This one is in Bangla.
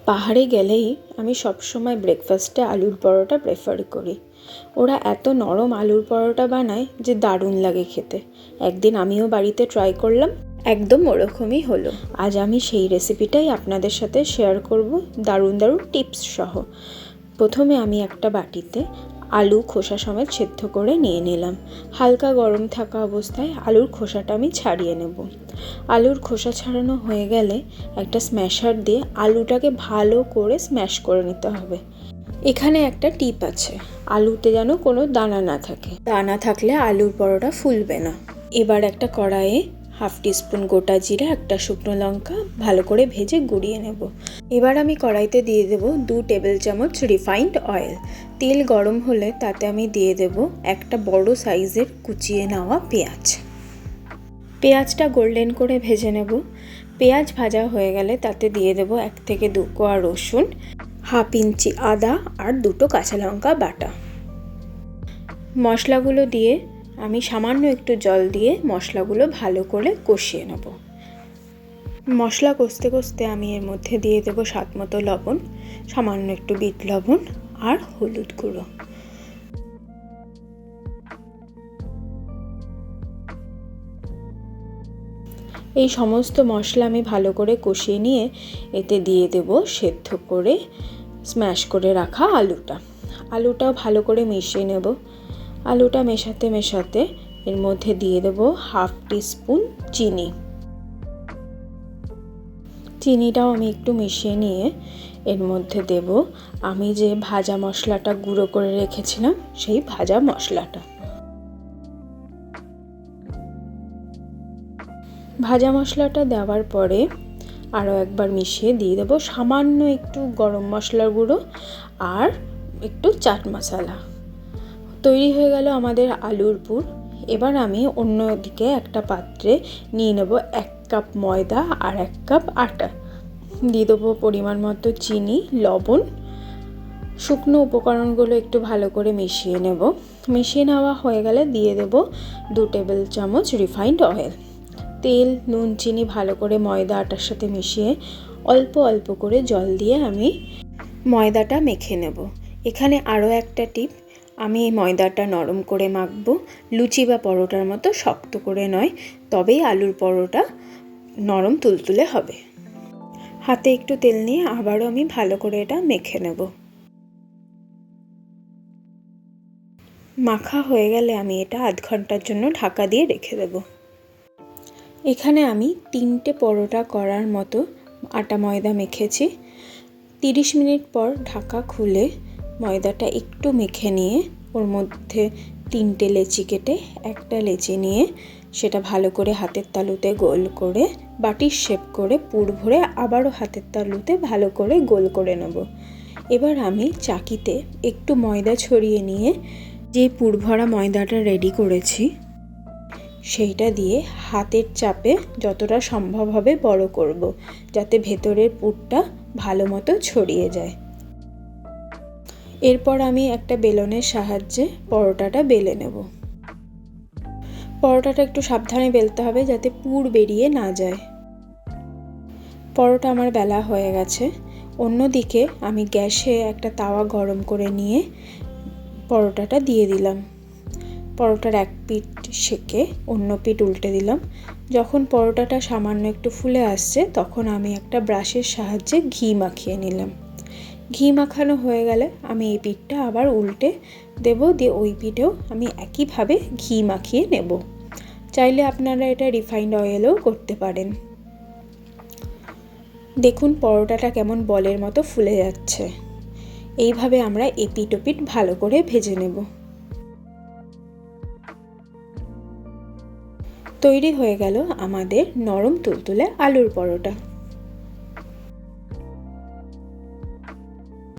পাহাড়ে গেলেই আমি সবসময় ব্রেকফাস্টে আলুর পরোটা প্রেফার করি। ওরা এত নরম আলুর পরোটা বানায় যে দারুণ লাগে খেতে। একদিন আমিও বাড়িতে ট্রাই করলাম, একদম ওরকমই হলো। আজ আমি সেই রেসিপিটাই আপনাদের সাথে শেয়ার করব, দারুণ দারুণ টিপস সহ। প্রথমে আমি একটা বাটিতে আলু খোসা সমেত সেদ্ধ করে নিয়ে নিলাম। হালকা গরম থাকা অবস্থায় আলুর খোসাটা আমি ছাড়িয়ে নেব। আলুর খোসা ছাড়ানো হয়ে গেলে একটা স্ম্যাশার দিয়ে আলুটাকে ভালো করে স্ম্যাশ করে নিতে হবে। এখানে একটা টিপ আছে, আলুতে যেন কোনো দানা না থাকে। দানা থাকলে আলুর পরোটা ফুলবে না। এবার একটা কড়াইয়ে 1/2 টিস্পুন গোটা জিরে, একটা শুকনো লঙ্কা ভালো করে ভেজে গুঁড়িয়ে নেব। এবার আমি কড়াইতে দিয়ে দেব 2 টেবিল চামচ রিফাইন্ড অয়েল। তেল গরম হলে তাতে আমি দিয়ে দেব একটা বড় সাইজের কুচিয়ে নেওয়া পেঁয়াজ। পেঁয়াজটা গোল্ডেন করে ভেজে নেব। পেঁয়াজ ভাজা হয়ে গেলে তাতে দিয়ে দেব 1 থেকে 2 কোয়া রসুন, 1/2 ইঞ্চি আদা আর 2টো কাঁচা লঙ্কা বাটা। মশলাগুলো দিয়ে আমি সামান্য একটু জল দিয়ে মশলাগুলো ভালো করে কষিয়ে নেব। মশলা কষতে কষতে আমি এর মধ্যে দিয়ে দেব স্বাদ মতো লবণ, সামান্য একটু বিট লবণ আর হলুদ গুঁড়ো। এই সমস্ত মশলা আমি ভালো করে কষিয়ে নিয়ে এতে দিয়ে দেব সেদ্ধ করে স্ম্যাশ করে রাখা আলুটাও ভালো করে মিশিয়ে নেব। আলুটা মেশাতে মেশাতে এর মধ্যে দিয়ে দেব 1/2 টিস্পুন চিনি। চিনিটাও আমি একটু মিশিয়ে নিয়ে এর মধ্যে দেব আমি যে ভাজা মশলাটা গুঁড়ো করে রেখেছিলাম সেই ভাজা মশলাটা। ভাজা মশলাটা দেওয়ার পরে আরও একবার মিশিয়ে দিয়ে দেবো সামান্য একটু গরম মশলার গুঁড়ো আর একটু চাট মশলা। তৈরি হয়ে গেল আমাদের আলুর পুর। এবার আমি অন্যদিকে একটা পাত্রে নিয়ে নেব 1 কাপ ময়দা আর 1 কাপ আটা। দিয়ে দেবো পরিমাণ মতো চিনি, লবণ, শুকনো উপকরণগুলো একটু ভালো করে মিশিয়ে নেব। মিশিয়ে নেওয়া হয়ে গেলে দিয়ে দেব 2 টেবিল চামচ রিফাইন্ড অয়েল। তেল, নুন, চিনি ভালো করে ময়দা আটার সাথে মিশিয়ে অল্প অল্প করে জল দিয়ে আমি ময়দাটা মেখে নেব। এখানে আরও একটা টিপ, আমি এই ময়দাটা নরম করে মাখবো, লুচি বা পরোটার মতো শক্ত করে নয়, তবেই আলুর পরোটা নরম তুলতুলে হবে। হাতে একটু তেল নিয়ে আবারও আমি ভালো করে এটা মেখে নেব। মাখা হয়ে গেলে আমি এটা আধ ঘন্টার জন্য ঢাকা দিয়ে রেখে দেব। এখানে আমি 3টে পরোটা করার মতো আটা ময়দা মেখেছি। 30 মিনিট পর ঢাকা খুলে ময়দাটা একটু মেখে নিয়ে ওর মধ্যে 3টে লেচি কেটে একটা লেচি নিয়ে সেটা ভালো করে হাতের তালুতে গোল করে বাটির শেপ করে পুর ভরে আবারও হাতের তালুতে ভালো করে গোল করে নেব। এবার আমি চাকিতে একটু ময়দা ছড়িয়ে নিয়ে যে পুর ভরা ময়দাটা রেডি করেছি সেইটা দিয়ে হাতের চাপে যতটা সম্ভব হবে বড় করব, যাতে ভেতরের পুরটা ভালো মতো ছড়িয়ে যায়। এরপর আমি একটা বেলনের সাহায্যে পরোটাটা বেলে নেব। পরোটাটা একটু সাবধানে বেলতে হবে যাতে পুর বেরিয়ে না যায়। পরোটা আমার বেলা হয়ে গেছে। অন্যদিকে আমি গ্যাসে একটা তাওয়া গরম করে নিয়ে পরোটাটা দিয়ে দিলাম। পরোটার এক পিঠ সেঁকে অন্য পিঠ উল্টে দিলাম। যখন পরোটাটা সামান্য একটু ফুলে আসছে তখন আমি একটা ব্রাশের সাহায্যে ঘি মাখিয়ে নিলাম। ঘি মাখানো হয়ে গেলে আমি এই পিঠটা আবার উল্টে দেব, দিয়ে ওই পিঠেও আমি একইভাবে ঘি মাখিয়ে নেব। চাইলে আপনারা এটা রিফাইন্ড অয়েলেও করতে পারেন। দেখুন পরোটাটা কেমন বলের মতো ফুলে যাচ্ছে। এইভাবে আমরা এপিঠ ওপিঠ ভালো করে ভেজে নেব। তৈরি হয়ে গেল আমাদের নরম তুলতুলে আলুর পরোটা।